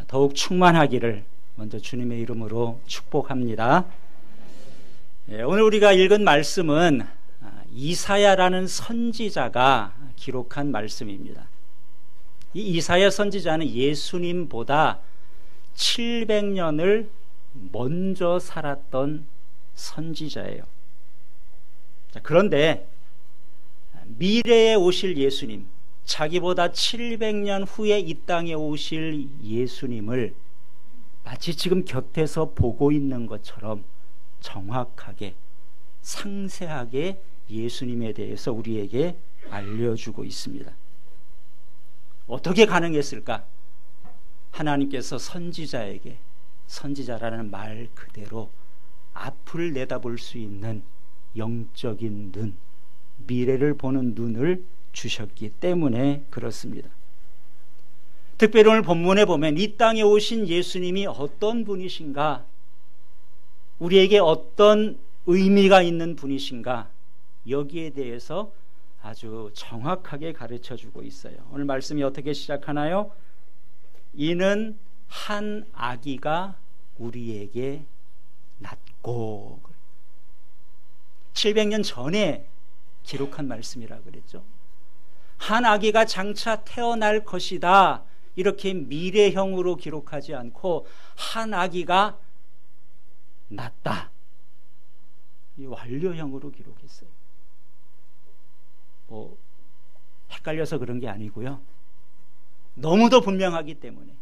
더욱 충만하기를 먼저 주님의 이름으로 축복합니다. 오늘 우리가 읽은 말씀은 이사야라는 선지자가 기록한 말씀입니다. 이 이사야 선지자는 예수님보다 700년을 먼저 살았던 선지자예요. 그런데 미래에 오실 예수님, 자기보다 700년 후에 이 땅에 오실 예수님을 마치 지금 곁에서 보고 있는 것처럼 정확하게, 상세하게 예수님에 대해서 우리에게 알려주고 있습니다. 어떻게 가능했을까? 하나님께서 선지자에게, 선지자라는 말 그대로 앞을 내다볼 수 있는 영적인 눈, 미래를 보는 눈을 주셨기 때문에 그렇습니다. 특별히 오늘 본문에 보면 이 땅에 오신 예수님이 어떤 분이신가, 우리에게 어떤 의미가 있는 분이신가, 여기에 대해서 아주 정확하게 가르쳐주고 있어요. 오늘 말씀이 어떻게 시작하나요? 이는 한 아기가 우리에게 낳고, 700년 전에 기록한 말씀이라 그랬죠. 한 아기가 장차 태어날 것이다, 이렇게 미래형으로 기록하지 않고 한 아기가 낳다, 이 완료형으로 기록했어요. 헷갈려서 그런 게 아니고요, 너무도 분명하기 때문에,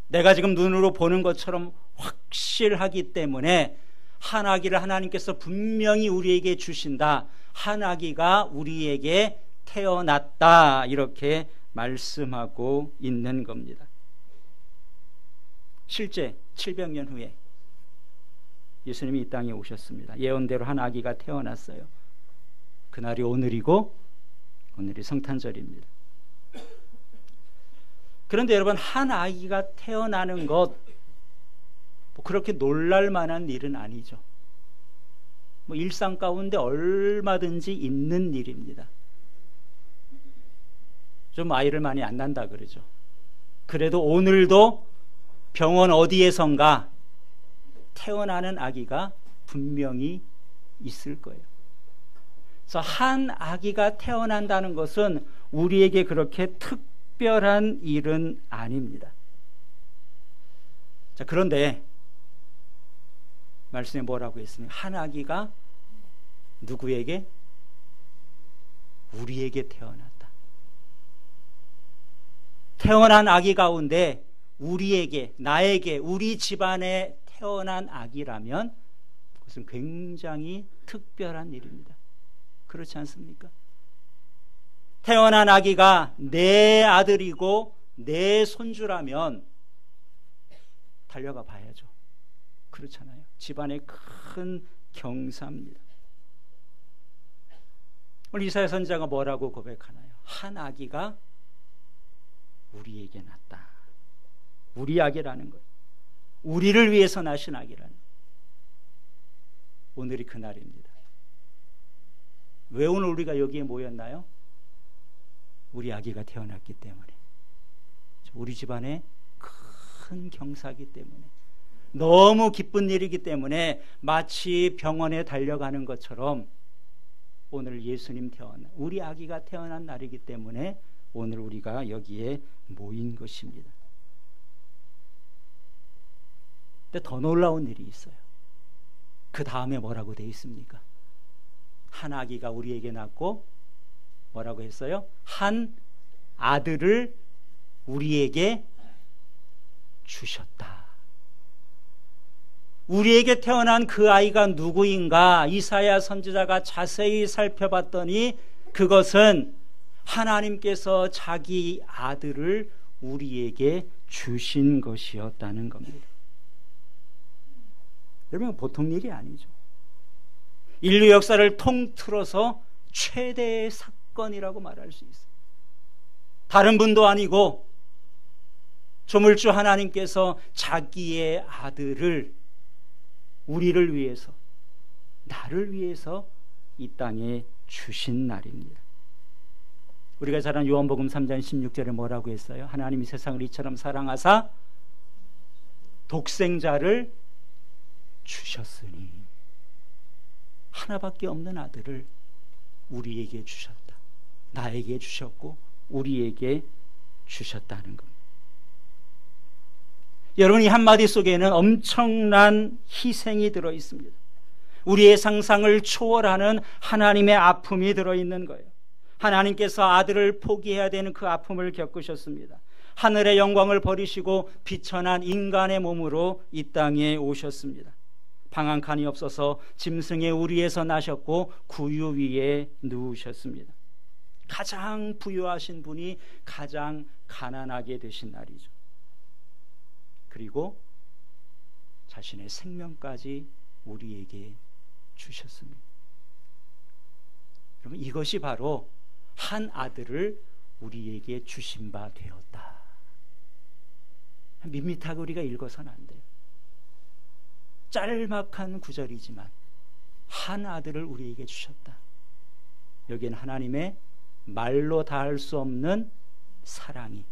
내가 지금 눈으로 보는 것처럼 확실하기 때문에 한 아기를 하나님께서 분명히 우리에게 주신다, 한 아기가 우리에게 태어났다, 이렇게 말씀하고 있는 겁니다. 실제 700년 후에 예수님이 이 땅에 오셨습니다. 예언대로 한 아기가 태어났어요. 그날이 오늘이고, 오늘이 성탄절입니다. 그런데 여러분, 한 아기가 태어나는 것, 그렇게 놀랄 만한 일은 아니죠. 일상 가운데 얼마든지 있는 일입니다. 좀 아이를 많이 안 낳는다 그러죠. 그래도 오늘도 병원 어디에선가 태어나는 아기가 분명히 있을 거예요. 그래서 한 아기가 태어난다는 것은 우리에게 그렇게 특별한 일은 아닙니다. 자, 그런데 말씀에 뭐라고 했습니까? 한 아기가 누구에게? 우리에게 태어났다. 태어난 아기 가운데 우리에게, 나에게, 우리 집안에 태어난 아기라면 그것은 굉장히 특별한 일입니다. 그렇지 않습니까? 태어난 아기가 내 아들이고 내 손주라면 달려가 봐야죠. 그렇잖아요. 집안의 큰 경사입니다. 오늘 이사야 선지자가 뭐라고 고백하나요? 한 아기가 우리에게 낳았다. 우리 아기라는 것, 우리를 위해서 낳으신 아기라는 것. 오늘이 그날입니다. 왜 오늘 우리가 여기에 모였나요? 우리 아기가 태어났기 때문에, 우리 집안에 큰 경사이기 때문에, 너무 기쁜 일이기 때문에 마치 병원에 달려가는 것처럼 오늘 예수님 태어난, 우리 아기가 태어난 날이기 때문에 오늘 우리가 여기에 모인 것입니다. 근데 더 놀라운 일이 있어요. 그 다음에 뭐라고 되어 있습니까? 한 아기가 우리에게 낳고 뭐라고 했어요? 한 아들을 우리에게 주셨다. 우리에게 태어난 그 아이가 누구인가? 이사야 선지자가 자세히 살펴봤더니 그것은 하나님께서 자기 아들을 우리에게 주신 것이었다는 겁니다. 여러분, 보통 일이 아니죠. 인류 역사를 통틀어서 최대의 사건이라고 말할 수 있어요. 다른 분도 아니고 조물주 하나님께서 자기의 아들을 우리를 위해서, 나를 위해서 이 땅에 주신 날입니다. 우리가 잘 아는 요한복음 3장 16절에 뭐라고 했어요? 하나님이 세상을 이처럼 사랑하사 독생자를 주셨으니, 하나밖에 없는 아들을 우리에게 주셨다. 나에게 주셨고 우리에게 주셨다는 겁니다. 여러분, 이 한마디 속에는 엄청난 희생이 들어 있습니다. 우리의 상상을 초월하는 하나님의 아픔이 들어있는 거예요. 하나님께서 아들을 포기해야 되는 그 아픔을 겪으셨습니다. 하늘의 영광을 버리시고 비천한 인간의 몸으로 이 땅에 오셨습니다. 방 한 칸이 없어서 짐승의 우리에서 나셨고 구유 위에 누우셨습니다. 가장 부유하신 분이 가장 가난하게 되신 날이죠. 그리고 자신의 생명까지 우리에게 주셨습니다. 여러분, 이것이 바로 한 아들을 우리에게 주신 바 되었다. 밋밋하게 우리가 읽어서는 안 돼요. 짤막한 구절이지만 한 아들을 우리에게 주셨다. 여기에는 하나님의 말로 다할 수 없는 사랑이,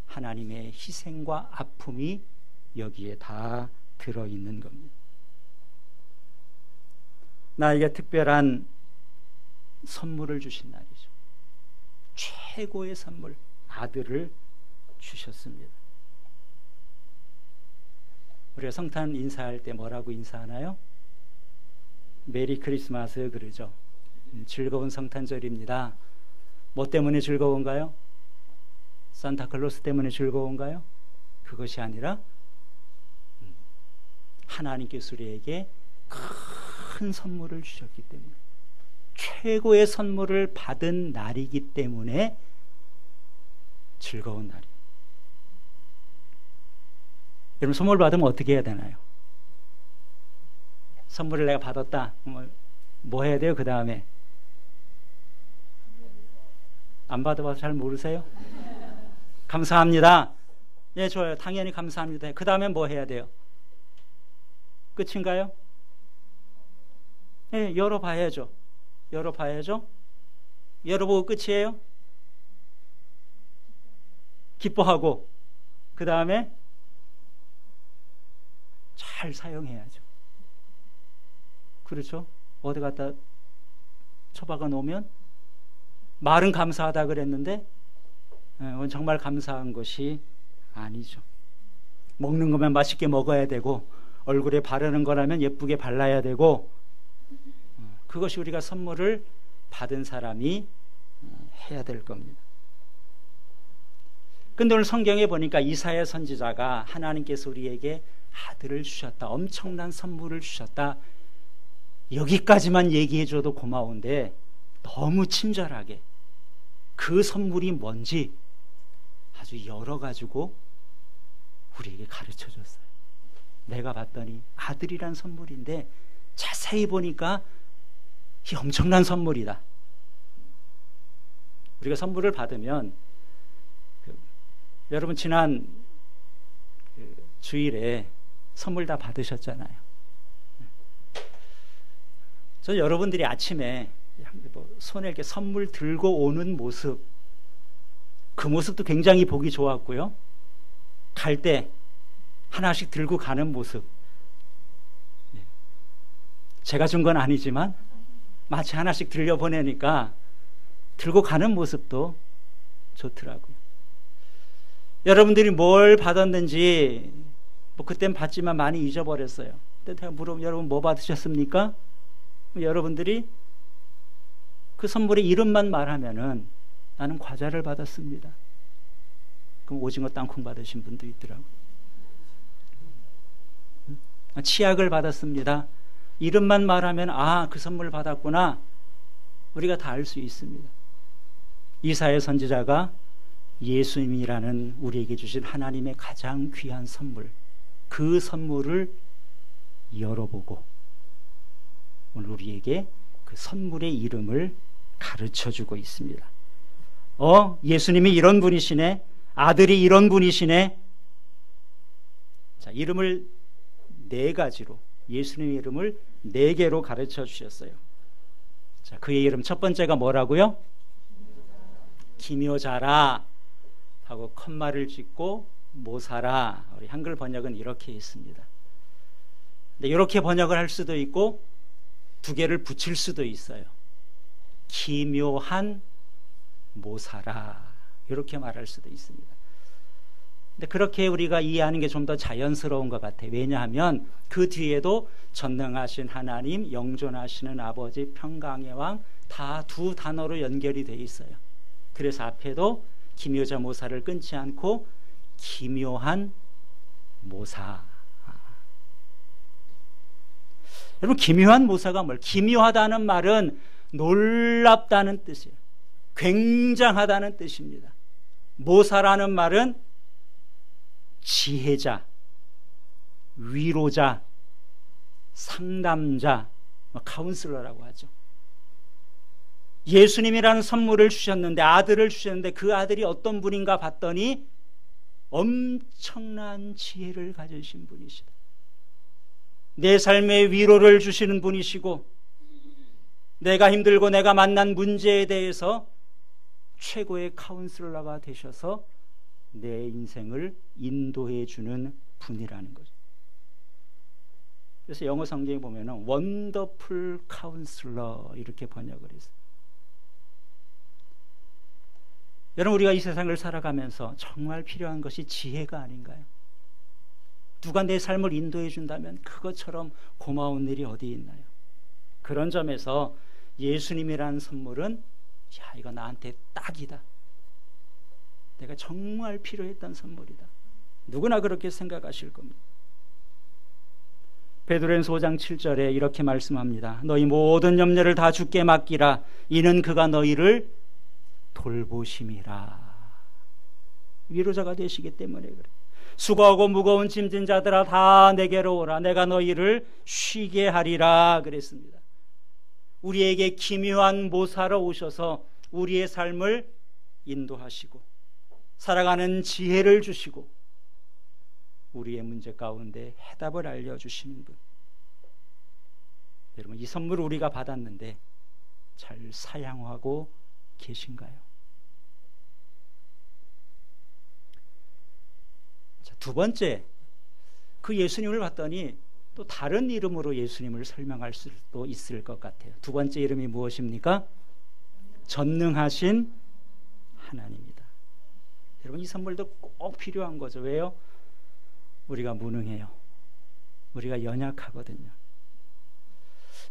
하나님의 희생과 아픔이 여기에 다 들어있는 겁니다. 나에게 특별한 선물을 주신 날이죠. 최고의 선물, 아들을 주셨습니다. 우리가 성탄 인사할 때 뭐라고 인사하나요? 메리 크리스마스 그러죠. 즐거운 성탄절입니다. 뭐 때문에 즐거운가요? 산타클로스 때문에 즐거운가요? 그것이 아니라 하나님께서 우리에게 큰 선물을 주셨기 때문에, 최고의 선물을 받은 날이기 때문에 즐거운 날이에요. 여러분, 선물 받으면 어떻게 해야 되나요? 선물을 내가 받았다. 뭐 해야 돼요? 그 다음에 안 받아봐서 잘 모르세요? 감사합니다. 예, 좋아요. 당연히 감사합니다. 그 다음에 뭐 해야 돼요? 끝인가요? 예, 열어봐야죠. 열어봐야죠. 열어보고 끝이에요? 기뻐하고 그 다음에 잘 사용해야죠. 그렇죠? 어디 갖다 처박아 놓으면 말은 감사하다 그랬는데 정말 감사한 것이 아니죠. 먹는 거면 맛있게 먹어야 되고, 얼굴에 바르는 거라면 예쁘게 발라야 되고, 그것이 우리가 선물을 받은 사람이 해야 될 겁니다. 근데 오늘 성경에 보니까 이사야 선지자가 하나님께서 우리에게 아들을 주셨다, 엄청난 선물을 주셨다, 여기까지만 얘기해줘도 고마운데 너무 친절하게 그 선물이 뭔지 아주 열어가지고 우리에게 가르쳐줬어요. 내가 봤더니 아들이란 선물인데 자세히 보니까 이 엄청난 선물이다. 우리가 선물을 받으면 여러분 지난 주일에 선물 다 받으셨잖아요. 저 여러분들이 아침에 손에 이렇게 선물 들고 오는 모습, 그 모습도 굉장히 보기 좋았고요. 갈 때 하나씩 들고 가는 모습, 제가 준 건 아니지만 마치 하나씩 들려보내니까 들고 가는 모습도 좋더라고요. 여러분들이 뭘 받았는지 그땐 받지만 많이 잊어버렸어요. 그때 제가 물어보면 여러분 뭐 받으셨습니까? 여러분들이 그 선물의 이름만 말하면은 나는 과자를 받았습니다. 그럼 오징어 땅콩 받으신 분도 있더라고요. 치약을 받았습니다. 이름만 말하면 아, 그 선물 받았구나, 우리가 다 알 수 있습니다. 이사야 선지자가 예수님이라는 우리에게 주신 하나님의 가장 귀한 선물, 그 선물을 열어보고 오늘 우리에게 그 선물의 이름을 가르쳐주고 있습니다. 예수님이 이런 분이시네, 아들이 이런 분이시네. 자, 이름을 4가지로, 예수님의 이름을 4개로 가르쳐 주셨어요. 자, 그의 이름 첫 번째가 뭐라고요? 기묘자라 하고 컴마를 짓고 모사라. 우리 한글 번역은 이렇게 있습니다. 근데 이렇게 번역을 할 수도 있고 두 개를 붙일 수도 있어요. 기묘한 모사라 이렇게 말할 수도 있습니다. 근데 그렇게 우리가 이해하는 게 좀 더 자연스러운 것 같아요. 왜냐하면 그 뒤에도 전능하신 하나님, 영존하시는 아버지, 평강의 왕 다 두 단어로 연결이 돼 있어요. 그래서 앞에도 기묘자 모사를 끊지 않고 기묘한 모사. 여러분, 기묘한 모사가 뭘? 기묘하다는 말은 놀랍다는 뜻이에요. 굉장하다는 뜻입니다. 모사라는 말은 지혜자, 위로자, 상담자, 카운슬러라고 하죠. 예수님이라는 선물을 주셨는데, 아들을 주셨는데 그 아들이 어떤 분인가 봤더니 엄청난 지혜를 가지신 분이시다. 내 삶에 위로를 주시는 분이시고, 내가 힘들고 내가 만난 문제에 대해서 최고의 카운슬러가 되셔서 내 인생을 인도해 주는 분이라는 거죠. 그래서 영어 성경에 보면은 원더풀 카운슬러 이렇게 번역을 했어요. 여러분, 우리가 이 세상을 살아가면서 정말 필요한 것이 지혜가 아닌가요? 누가 내 삶을 인도해 준다면 그것처럼 고마운 일이 어디 있나요? 그런 점에서 예수님이라는 선물은 이거 나한테 딱이다. 내가 정말 필요했던 선물이다. 누구나 그렇게 생각하실 겁니다. 베드로전서 5장 7절에 이렇게 말씀합니다. 너희 모든 염려를 다 주께 맡기라. 이는 그가 너희를 돌보심이라. 위로자가 되시기 때문에 그래. 수고하고 무거운 짐진 자들아 다 내게로 오라. 내가 너희를 쉬게 하리라 그랬습니다. 우리에게 기묘한 모사로 오셔서 우리의 삶을 인도하시고 살아가는 지혜를 주시고 우리의 문제 가운데 해답을 알려주시는 분. 여러분, 이 선물을 우리가 받았는데 잘 사용하고 계신가요? 자, 두 번째, 그 예수님을 봤더니 또 다른 이름으로 예수님을 설명할 수도 있을 것 같아요. 두 번째 이름이 무엇입니까? 전능하신 하나님입니다. 여러분, 이 선물도 꼭 필요한 거죠. 왜요? 우리가 무능해요. 우리가 연약하거든요.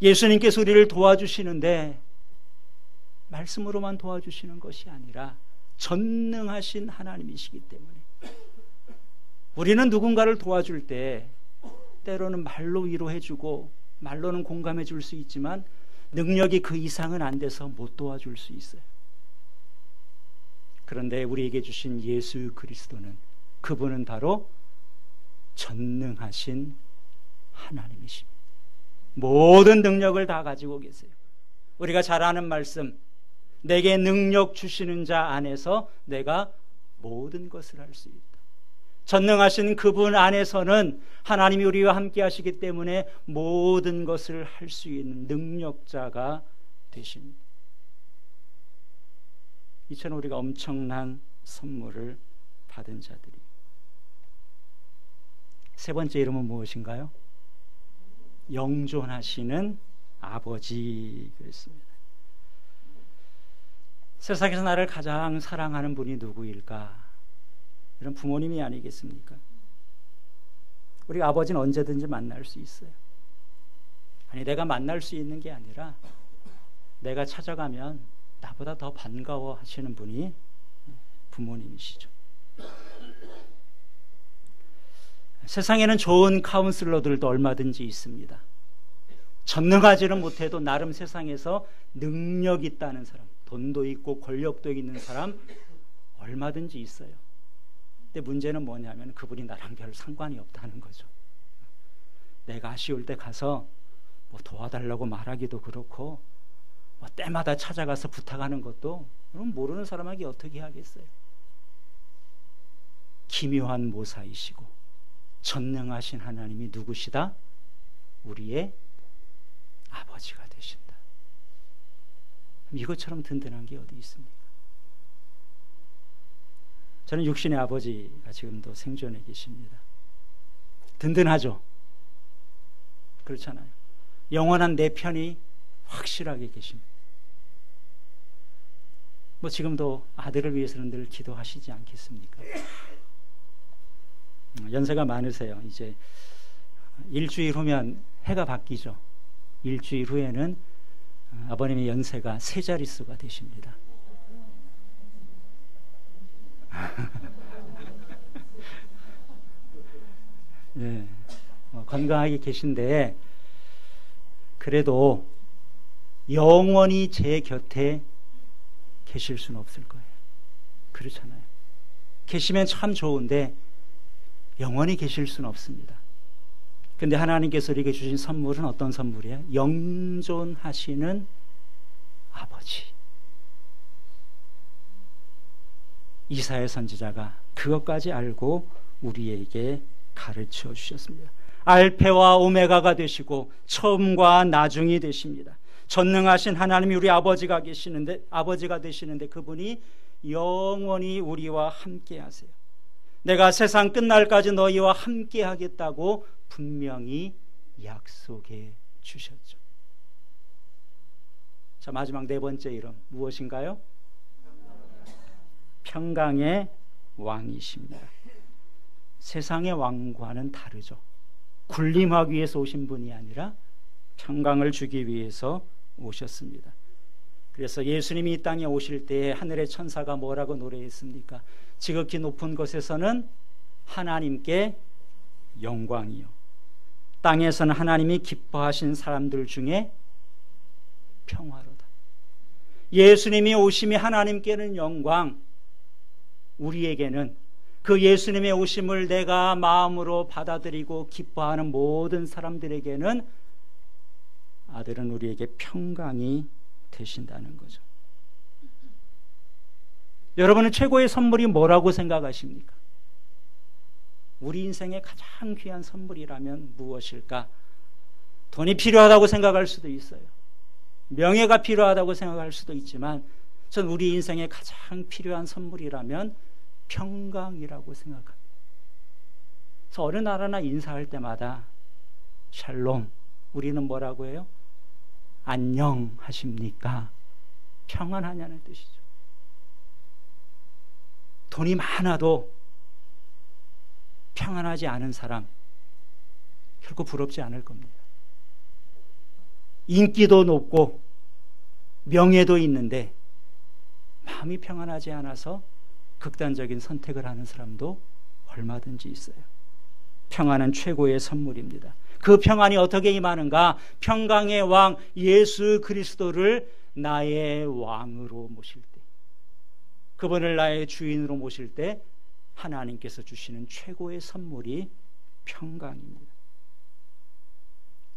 예수님께서 우리를 도와주시는데 말씀으로만 도와주시는 것이 아니라 전능하신 하나님이시기 때문에 우리는 누군가를 도와줄 때 때로는 말로 위로해주고 말로는 공감해 줄 수 있지만 능력이 그 이상은 안 돼서 못 도와줄 수 있어요. 그런데 우리에게 주신 예수 그리스도는, 그분은 바로 전능하신 하나님이십니다. 모든 능력을 다 가지고 계세요. 우리가 잘 아는 말씀, 내게 능력 주시는 자 안에서 내가 모든 것을 할 수 있다. 전능하신 그분 안에서는 하나님이 우리와 함께 하시기 때문에 모든 것을 할 수 있는 능력자가 되십니다. 이처럼 우리가 엄청난 선물을 받은 자들이. 세 번째 이름은 무엇인가요? 영존하시는 아버지 그랬습니다. 세상에서 나를 가장 사랑하는 분이 누구일까? 이런 부모님이 아니겠습니까? 우리 아버지는 언제든지 만날 수 있어요. 아니, 내가 만날 수 있는 게 아니라 내가 찾아가면 나보다 더 반가워 하시는 분이 부모님이시죠. 세상에는 좋은 카운슬러들도 얼마든지 있습니다. 전능하지는 못해도 나름 세상에서 능력 있다는 사람, 돈도 있고 권력도 있는 사람 얼마든지 있어요. 근데 문제는 뭐냐면 그분이 나랑 별 상관이 없다는 거죠. 내가 아쉬울 때 가서 뭐 도와달라고 말하기도 그렇고 뭐 때마다 찾아가서 부탁하는 것도 그럼 모르는 사람에게 어떻게 하겠어요. 기묘한 모사이시고 전능하신 하나님이 누구시다? 우리의 아버지가 되신다. 이것처럼 든든한 게 어디 있습니까? 저는 육신의 아버지가 지금도 생존해 계십니다. 든든하죠? 그렇잖아요. 영원한 내 편이 확실하게 계십니다. 뭐 지금도 아들을 위해서는 늘 기도하시지 않겠습니까? 연세가 많으세요. 이제 일주일 후면 해가 바뀌죠. 일주일 후에는 아버님의 연세가 세 자릿수가 되십니다. 네, 건강하게 계신데 그래도 영원히 제 곁에 계실 수는 없을 거예요. 그렇잖아요. 계시면 참 좋은데 영원히 계실 수는 없습니다. 근데 하나님께서 우리에게 주신 선물은 어떤 선물이에요? 영존하시는 아버지. 이사야 선지자가 그것까지 알고 우리에게 가르쳐 주셨습니다. 알페와 오메가가 되시고 처음과 나중이 되십니다. 전능하신 하나님이 우리 아버지가 되시는데 그분이 영원히 우리와 함께 하세요. 내가 세상 끝날까지 너희와 함께 하겠다고 분명히 약속해 주셨죠. 자, 마지막 네 번째 이름 무엇인가요? 평강의 왕이십니다. 세상의 왕과는 다르죠. 군림하기 위해서 오신 분이 아니라 평강을 주기 위해서 오셨습니다. 그래서 예수님이 이 땅에 오실 때 하늘의 천사가 뭐라고 노래했습니까? 지극히 높은 곳에서는 하나님께 영광이요, 땅에서는 하나님이 기뻐하신 사람들 중에 평화로다. 예수님이 오심이 하나님께는 영광, 우리에게는 그 예수님의 오심을 내가 마음으로 받아들이고 기뻐하는 모든 사람들에게는 아들은 우리에게 평강이 되신다는 거죠. 여러분은 최고의 선물이 뭐라고 생각하십니까? 우리 인생의 가장 귀한 선물이라면 무엇일까? 돈이 필요하다고 생각할 수도 있어요. 명예가 필요하다고 생각할 수도 있지만 전 우리 인생의 가장 필요한 선물이라면 평강이라고 생각합니다. 그래서 어느 나라나 인사할 때마다 샬롬, 우리는 뭐라고 해요? 안녕하십니까? 평안하냐는 뜻이죠. 돈이 많아도 평안하지 않은 사람 결코 부럽지 않을 겁니다. 인기도 높고 명예도 있는데 마음이 평안하지 않아서 극단적인 선택을 하는 사람도 얼마든지 있어요. 평안은 최고의 선물입니다. 그 평안이 어떻게 임하는가? 평강의 왕 예수 그리스도를 나의 왕으로 모실 때, 그분을 나의 주인으로 모실 때 하나님께서 주시는 최고의 선물이 평강입니다.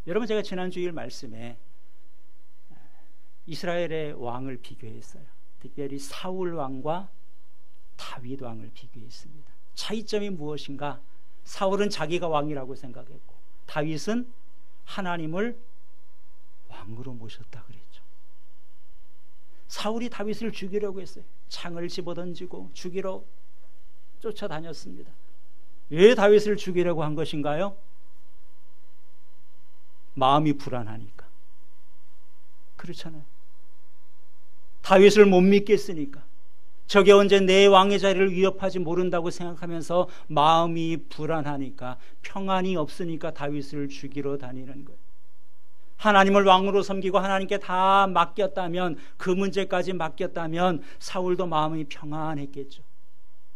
여러분, 제가 지난 주일 말씀에 이스라엘의 왕을 비교했어요. 특별히 사울 왕과 다윗 왕을 비교했습니다. 차이점이 무엇인가? 사울은 자기가 왕이라고 생각했고 다윗은 하나님을 왕으로 모셨다 그랬죠. 사울이 다윗을 죽이려고 했어요. 창을 집어던지고 죽이러 쫓아다녔습니다. 왜 다윗을 죽이려고 한 것인가요? 마음이 불안하니까. 그렇잖아요. 다윗을 못 믿겠으니까. 저게 언제 내 왕의 자리를 위협하지 모른다고 생각하면서 마음이 불안하니까, 평안이 없으니까 다윗을 죽이러 다니는 거예요. 하나님을 왕으로 섬기고 하나님께 다 맡겼다면, 그 문제까지 맡겼다면 사울도 마음이 평안했겠죠.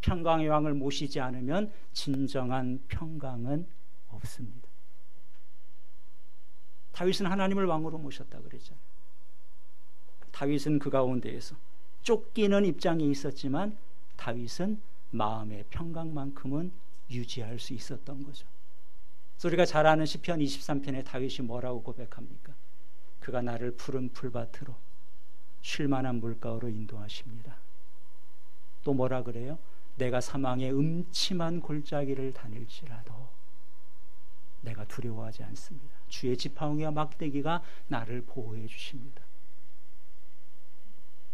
평강의 왕을 모시지 않으면 진정한 평강은 없습니다. 다윗은 하나님을 왕으로 모셨다 그랬잖아요. 다윗은 그 가운데에서 쫓기는 입장에 있었지만 다윗은 마음의 평강만큼은 유지할 수 있었던 거죠. 그래서 우리가 잘 아는 시편 23편에 다윗이 뭐라고 고백합니까? 그가 나를 푸른 풀밭으로 쉴만한 물가로 인도하십니다. 또 뭐라 그래요? 내가 사망의 음침한 골짜기를 다닐지라도 내가 두려워하지 않습니다. 주의 지팡이와 막대기가 나를 보호해 주십니다.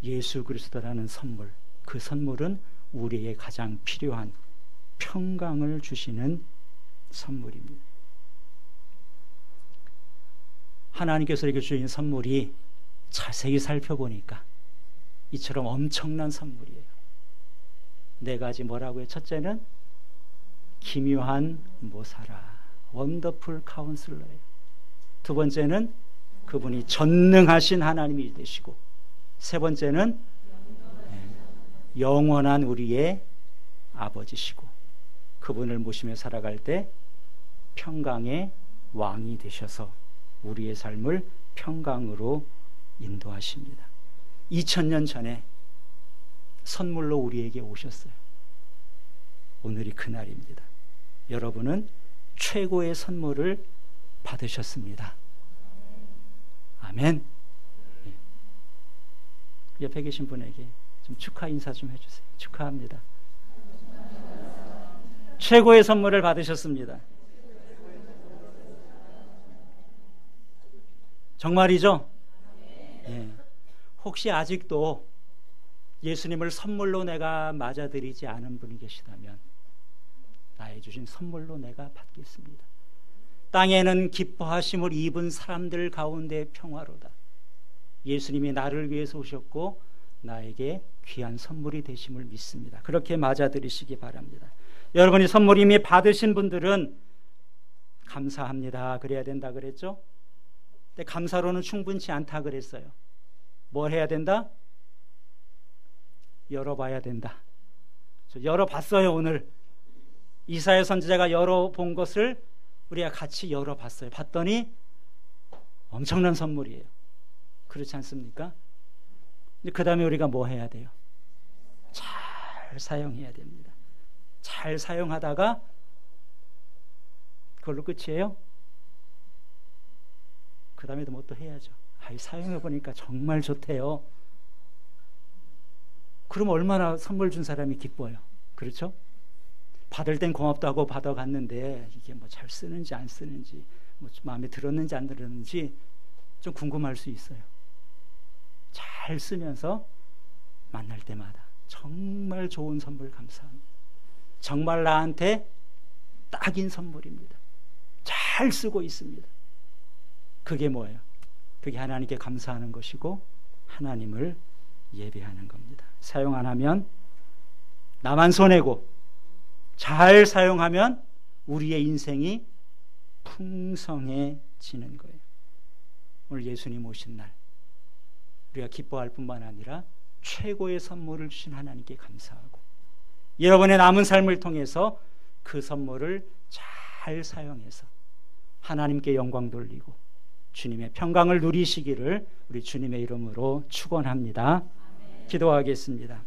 예수 그리스도라는 선물, 그 선물은 우리에게 가장 필요한 평강을 주시는 선물입니다. 하나님께서 이렇게 주신 선물이 자세히 살펴보니까 이처럼 엄청난 선물이에요. 네 가지 뭐라고요? 첫째는 기묘한 모사라, 원더풀 카운슬러예요. 두 번째는 그분이 전능하신 하나님이 되시고, 세 번째는 영원한 우리의 아버지시고, 그분을 모시며 살아갈 때 평강의 왕이 되셔서 우리의 삶을 평강으로 인도하십니다. 2000년 전에 선물로 우리에게 오셨어요. 오늘이 그날입니다. 여러분은 최고의 선물을 받으셨습니다. 아멘. 옆에 계신 분에게 좀 축하 인사 좀 해주세요. 축하합니다. 최고의 선물을 받으셨습니다. 정말이죠? 예. 혹시 아직도 예수님을 선물로 내가 맞아들이지 않은 분이 계시다면 나의 주신 선물로 내가 받겠습니다. 땅에는 기뻐하심을 입은 사람들 가운데 평화로다. 예수님이 나를 위해서 오셨고 나에게 귀한 선물이 되심을 믿습니다. 그렇게 맞아들이시기 바랍니다. 여러분이 선물 이미 받으신 분들은 감사합니다 그래야 된다 그랬죠? 근데 감사로는 충분치 않다 그랬어요. 뭘 해야 된다? 열어봐야 된다. 열어봤어요. 오늘 이사야 선지자가 열어본 것을 우리가 같이 열어봤어요. 봤더니 엄청난 선물이에요. 그렇지 않습니까? 그 다음에 우리가 뭐 해야 돼요? 잘 사용해야 됩니다. 잘 사용하다가 그걸로 끝이에요? 그 다음에도 뭐 또 해야죠. 사용해보니까 정말 좋대요. 그럼 얼마나 선물 준 사람이 기뻐요. 그렇죠? 받을 땐 고맙다고 받아갔는데 이게 뭐 잘 쓰는지 안 쓰는지, 뭐 마음에 들었는지 안 들었는지 좀 궁금할 수 있어요. 잘 쓰면서 만날 때마다 정말 좋은 선물 감사합니다. 정말 나한테 딱인 선물입니다. 잘 쓰고 있습니다. 그게 뭐예요? 그게 하나님께 감사하는 것이고 하나님을 예배하는 겁니다. 사용 안 하면 나만 손해고, 잘 사용하면 우리의 인생이 풍성해지는 거예요. 오늘 예수님 오신 날 우리가 기뻐할 뿐만 아니라 최고의 선물을 주신 하나님께 감사하고, 여러분의 남은 삶을 통해서 그 선물을 잘 사용해서 하나님께 영광 돌리고 주님의 평강을 누리시기를 우리 주님의 이름으로 축원합니다. 기도하겠습니다.